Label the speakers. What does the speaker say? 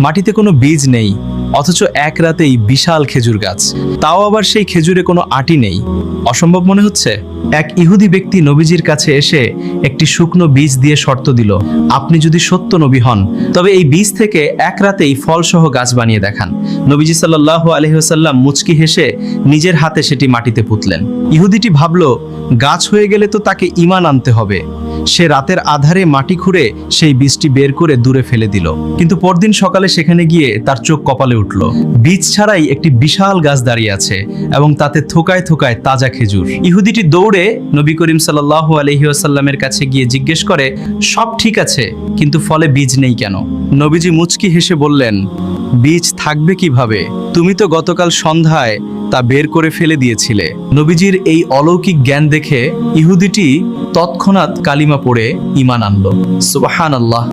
Speaker 1: মাটিতে কোনো বীজ নেই, অথচ এক রাতেই বিশাল খেজুর গাছ, তাও আবার সেই খেজুরে কোনো আটি নেই। অসম্ভব মনে হচ্ছে? এক ইহুদি ব্যক্তি নবীজির কাছে এসে একটি শুকনো বীজ দিয়ে শর্ত দিল, আপনি যদি সত্য নবী হন তবে এই বীজ থেকে এক রাতেই ফলসহ গাছ বানিয়ে দেখান। নবীজি সাল্লাল্লাহু আলাইহি ওয়াসাল্লাম মুচকি হেসে নিজের হাতে সেটি মাটিতে পুঁতলেন। ইহুদিটি ভাবল, গাছ হয়ে গেলে তো তাকে ঈমান আনতে হবে। সে রাতের আধারে মাটি খুঁড়ে সেই বীজটি বের করে দূরে ফেলে দিল। কিন্তু পরদিন সকালে সেখানে গিয়ে তার চোখ কপালে উঠল। বীজ ছাড়াই একটি বিশাল গাছ দাঁড়িয়ে আছে এবং তাতে থোকায় থোকায় তাজা খেজুর। ইহুদিটি দৌড়ে নবী করিম সাল্লাল্লাহু আলাইহি ওয়াসাল্লামের কাছে গিয়ে জিজ্ঞেস করে, সব ঠিক আছে, কিন্তু ফলে বীজ নেই কেন? নবীজি মুচকি হেসে বললেন, বীজ থাকবে কিভাবে? তুমি তো গতকাল সন্ধ্যায় তা বের করে ফেলে দিয়েছিলে। নবীজির এই অলৌকিক জ্ঞান দেখে ইহুদিটি তৎক্ষণাৎ কালিমা পড়ে ঈমান আনলো। সুবহানাল্লাহ।